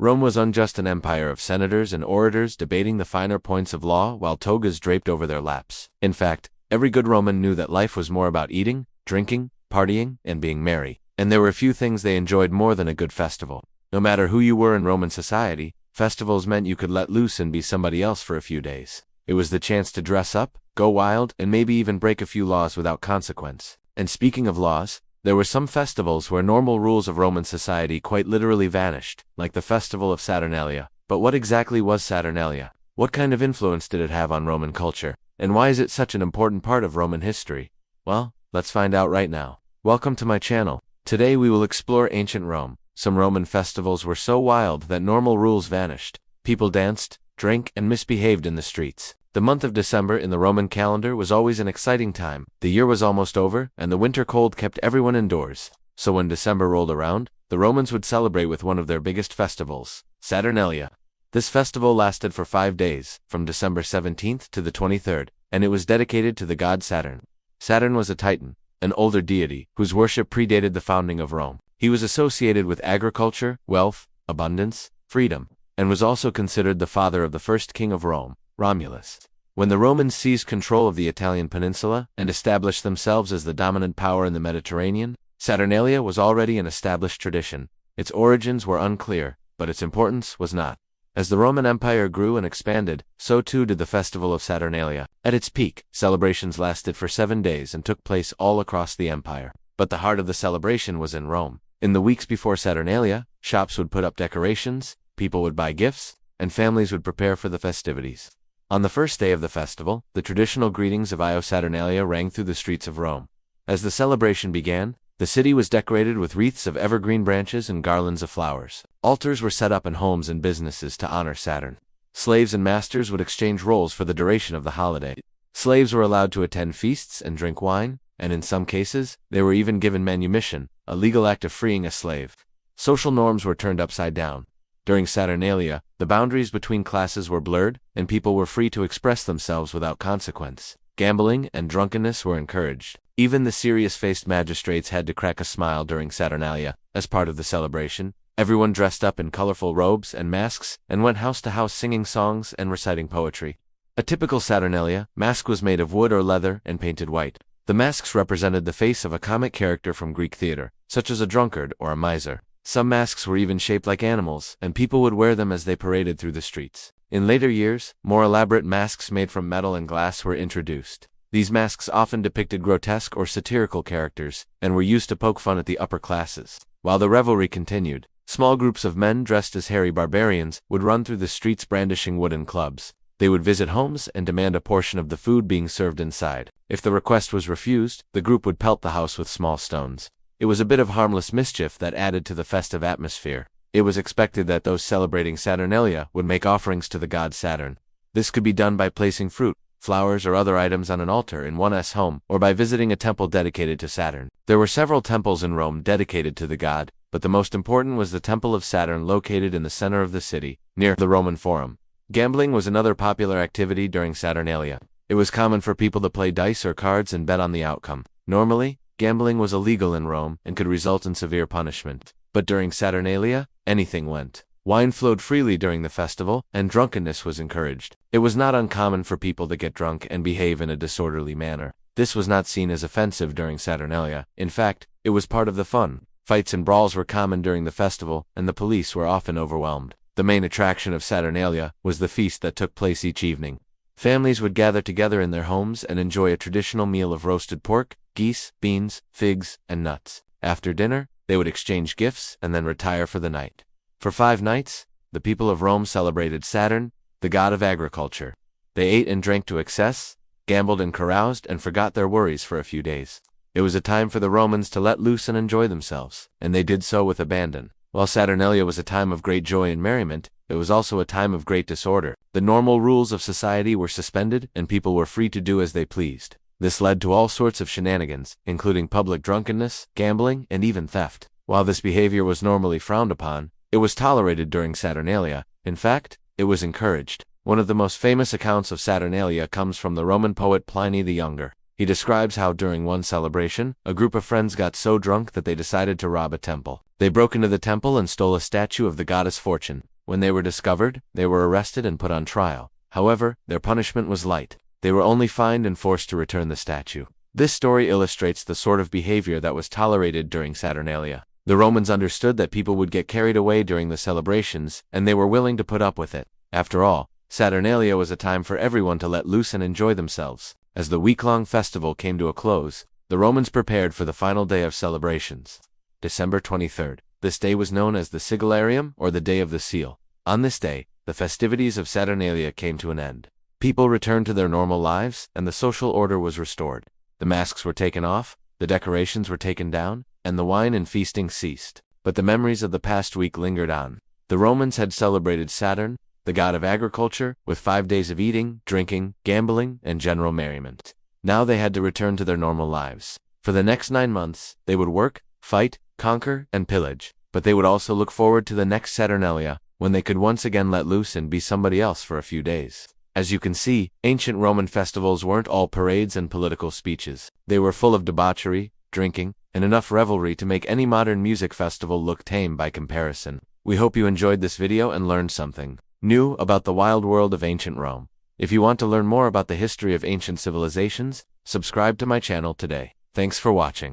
Rome was unjust an empire of senators and orators debating the finer points of law while togas draped over their laps. In fact, every good Roman knew that life was more about eating, drinking, partying, and being merry, and there were few things they enjoyed more than a good festival. No matter who you were in Roman society, festivals meant you could let loose and be somebody else for a few days. It was the chance to dress up, go wild, and maybe even break a few laws without consequence. And speaking of laws, there were some festivals where normal rules of Roman society quite literally vanished, like the festival of Saturnalia. But what exactly was Saturnalia? What kind of influence did it have on Roman culture? And why is it such an important part of Roman history? Well, let's find out right now. Welcome to my channel. Today we will explore ancient Rome. Some Roman festivals were so wild that normal rules vanished. People danced, drank, and misbehaved in the streets. The month of December in the Roman calendar was always an exciting time. The year was almost over, and the winter cold kept everyone indoors. So when December rolled around, the Romans would celebrate with one of their biggest festivals, Saturnalia. This festival lasted for 5 days, from December 17th to the 23rd, and it was dedicated to the god Saturn. Saturn was a titan, an older deity, whose worship predated the founding of Rome. He was associated with agriculture, wealth, abundance, freedom, and was also considered the father of the first king of Rome, Romulus. When the Romans seized control of the Italian peninsula and established themselves as the dominant power in the Mediterranean, Saturnalia was already an established tradition. Its origins were unclear, but its importance was not. As the Roman Empire grew and expanded, so too did the festival of Saturnalia. At its peak, celebrations lasted for 7 days and took place all across the empire. But the heart of the celebration was in Rome. In the weeks before Saturnalia, shops would put up decorations, people would buy gifts, and families would prepare for the festivities. On the first day of the festival, the traditional greetings of Io Saturnalia rang through the streets of Rome. As the celebration began, the city was decorated with wreaths of evergreen branches and garlands of flowers. Altars were set up in homes and businesses to honor Saturn. Slaves and masters would exchange roles for the duration of the holiday. Slaves were allowed to attend feasts and drink wine, and in some cases, they were even given manumission, a legal act of freeing a slave. Social norms were turned upside down. During Saturnalia, the boundaries between classes were blurred, and people were free to express themselves without consequence. Gambling and drunkenness were encouraged. Even the serious-faced magistrates had to crack a smile during Saturnalia. As part of the celebration, everyone dressed up in colorful robes and masks and went house to house singing songs and reciting poetry. A typical Saturnalia mask was made of wood or leather and painted white. The masks represented the face of a comic character from Greek theater, such as a drunkard or a miser. Some masks were even shaped like animals, and people would wear them as they paraded through the streets. In later years, more elaborate masks made from metal and glass were introduced. These masks often depicted grotesque or satirical characters, and were used to poke fun at the upper classes. While the revelry continued, small groups of men dressed as hairy barbarians would run through the streets brandishing wooden clubs. They would visit homes and demand a portion of the food being served inside. If the request was refused, the group would pelt the house with small stones. It was a bit of harmless mischief that added to the festive atmosphere. It was expected that those celebrating Saturnalia would make offerings to the god Saturn. This could be done by placing fruit, flowers, or other items on an altar in one's home, or by visiting a temple dedicated to Saturn. There were several temples in Rome dedicated to the god, but the most important was the Temple of Saturn located in the center of the city, near the Roman Forum. Gambling was another popular activity during Saturnalia. It was common for people to play dice or cards and bet on the outcome. Normally, gambling was illegal in Rome and could result in severe punishment. But during Saturnalia, anything went. Wine flowed freely during the festival, and drunkenness was encouraged. It was not uncommon for people to get drunk and behave in a disorderly manner. This was not seen as offensive during Saturnalia. In fact, it was part of the fun. Fights and brawls were common during the festival, and the police were often overwhelmed. The main attraction of Saturnalia was the feast that took place each evening. Families would gather together in their homes and enjoy a traditional meal of roasted pork, geese, beans, figs, and nuts. After dinner, they would exchange gifts and then retire for the night. For 5 nights, the people of Rome celebrated Saturn, the god of agriculture. They ate and drank to excess, gambled and caroused, and forgot their worries for a few days. It was a time for the Romans to let loose and enjoy themselves, and they did so with abandon. While Saturnalia was a time of great joy and merriment, it was also a time of great disorder. The normal rules of society were suspended, and people were free to do as they pleased. This led to all sorts of shenanigans, including public drunkenness, gambling, and even theft. While this behavior was normally frowned upon, it was tolerated during Saturnalia. In fact, it was encouraged. One of the most famous accounts of Saturnalia comes from the Roman poet Pliny the Younger. He describes how during one celebration, a group of friends got so drunk that they decided to rob a temple. They broke into the temple and stole a statue of the goddess Fortune. When they were discovered, they were arrested and put on trial. However, their punishment was light. They were only fined and forced to return the statue. This story illustrates the sort of behavior that was tolerated during Saturnalia. The Romans understood that people would get carried away during the celebrations, and they were willing to put up with it. After all, Saturnalia was a time for everyone to let loose and enjoy themselves. As the week-long festival came to a close, the Romans prepared for the final day of celebrations. December 23rd. This day was known as the Sigillarium, or the Day of the Seal. On this day, the festivities of Saturnalia came to an end. People returned to their normal lives, and the social order was restored. The masks were taken off, the decorations were taken down, and the wine and feasting ceased. But the memories of the past week lingered on. The Romans had celebrated Saturn, the god of agriculture, with 5 days of eating, drinking, gambling, and general merriment. Now they had to return to their normal lives. For the next 9 months, they would work, fight, conquer, and pillage. But they would also look forward to the next Saturnalia, when they could once again let loose and be somebody else for a few days. As you can see, ancient Roman festivals weren't all parades and political speeches. They were full of debauchery, drinking, and enough revelry to make any modern music festival look tame by comparison. We hope you enjoyed this video and learned something new about the wild world of ancient Rome. If you want to learn more about the history of ancient civilizations, subscribe to my channel today. Thanks for watching.